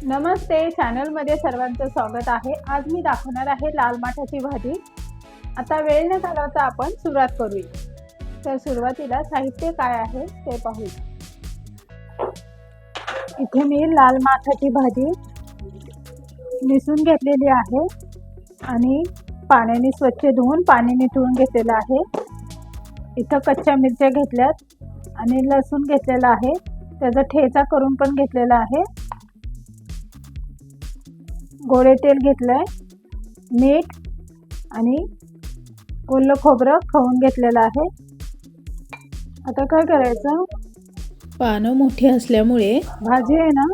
नमस्ते, चॅनलमध्ये सर्वांचं स्वागत आहे। आज मी दाखवणार आहे लाल माठाची भाजी। आता वेळ न घालवता आपण सुरुवात करूया। तर सुरुवातीला साहित्य काय आहे ते पाहूया। इथे मी लाल माठाची भाजी निसून घेतलेली आहे आणि पाण्याने स्वच्छ धुवून पाणी निथळून घेतलेलं आहे। इथं कच्च्या मिरच्या घेतल्यात आणि लसूण घेतलेला आहे, त्याचा ठेचा करून पण घेतलेला आहे। गोडे तेल घेतलंय, मीठ आणि ओलं खोबरं खवून घेतलेलं आहे। आता काय करायचं, पानं मोठी असल्यामुळे भाजी आहे ना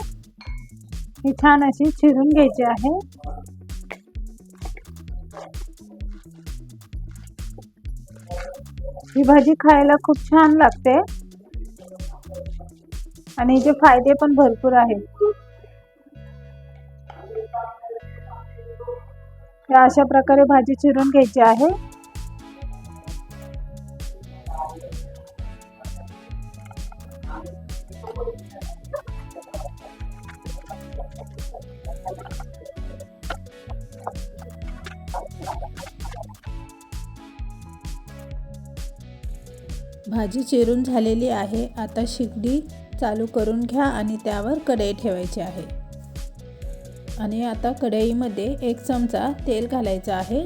ही छान अशी चिरून घ्यायची आहे। ही भाजी खायला खूप छान लागते आणि हिचे फायदे पण भरपूर आहेत। अशा प्रकारे भाजी चिरून घ्यायची आहे। भाजी चिरून झालेली आहे। आता शिगडी चालू करून घ्या आणि त्यावर कढई ठेवायची आहे आणि आता कढईमध्ये 1 चमचा तेल घालायचा आहे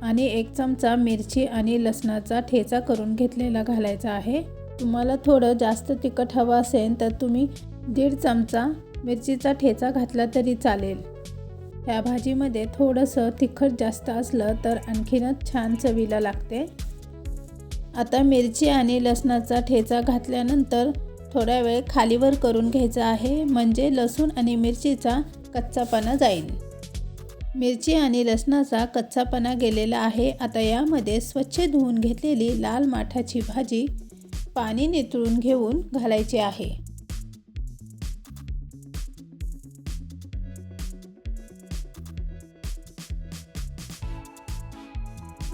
आणि 1 चमचा मिरची आणि लसणाचा ठेचा करून घेतलेला घालायचा आहे। तुम्हाला थोडं जास्त तिखट हवं असेल तर तुम्ही 1.5 चमचा मिरचीचा ठेचा घातला तरी चालेल। या भाजीमध्ये थोडंसं तिखट जास्त असलं तर आणखीनच छान चवीला लागते। आता मिरची आणि लसणाचा ठेचा घातल्यानंतर थोडा वेळ खालीवर करून घ्यायचा आहे, म्हणजे लसूण आणि मिरचीचा कच्चापणा जाईल। मिरची आणि लसणाचा कच्चापणा गेलेला आहे। आता यामध्ये स्वच्छ धुवून घेतलेली लाल माठाची भाजी पाणी निथळून घेऊन घालायची आहे।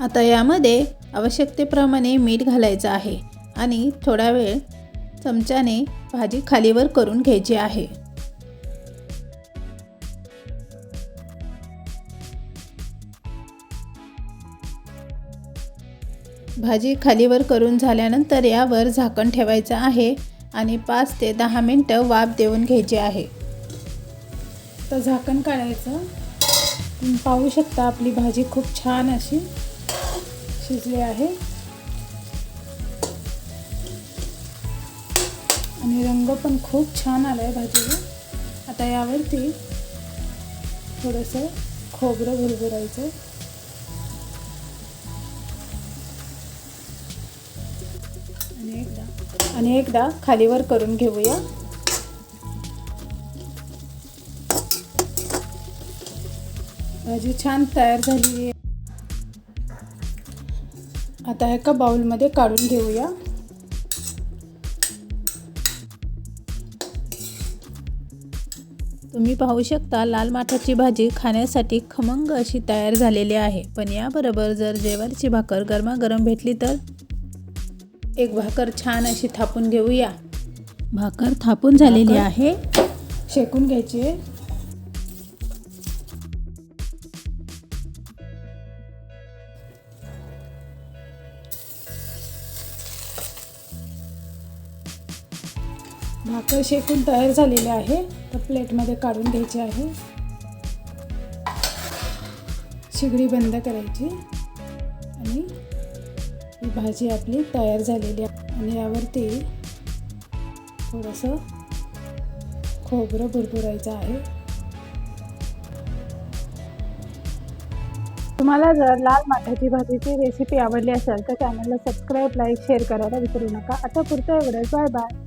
आता यामध्ये आवश्यकतेप्रमाणे मीठ घालायचं आहे आणि थोडा वेळ चमच्याने भाजी खालीवर करून घ्यायची आहे। भाजी खालीवर करून झाल्यानंतर यावर झाकण ठेवायचं आहे आणि 5 ते 10 मिनिटं वाफ देऊन घ्यायची आहे। तर झाकण काढायचं, तुम्ही पाहू शकता आपली भाजी खूप छान अशी शिजली आहे आणि रंग पण खूप छान आलाय भाजीला। आता यावरती थोडंसं खोबरं भुरभुरायचं आणि एकदा खालीवर करून घेऊया। भाजी छान तयार झाली आहे। आता एका बाउलमध्ये काढून घेऊया। तुम्ही पाहू शकता लाल माठाची भाजी खाण्यासाठी खमंग अशी तयार झालेली आहे। पण याबरोबर जर ज्वारीची भाकर गरमागरम भेटली तर एक भाकर छान अशी थापून घेऊया। भाकर थापून झालेली आहे, शेकून घ्यायची आहे। भाकर शेकून तयार झालेली आहे, तर प्लेटमध्ये काढून घ्यायची आहे। शिगडी बंद करायची आणि ही भाजी आपली तयार झालेली आहे आणि यावरती थोडंसं खोबरं भुरभुरायचं आहे। तुम्हाला जर लाल माठाची भाजीची रेसिपी आवडली असेल तर चॅनलला सबस्क्राईब, लाईक, शेअर करायला विसरू नका। आता पुढच्या व्हिडिओत बाय बाय।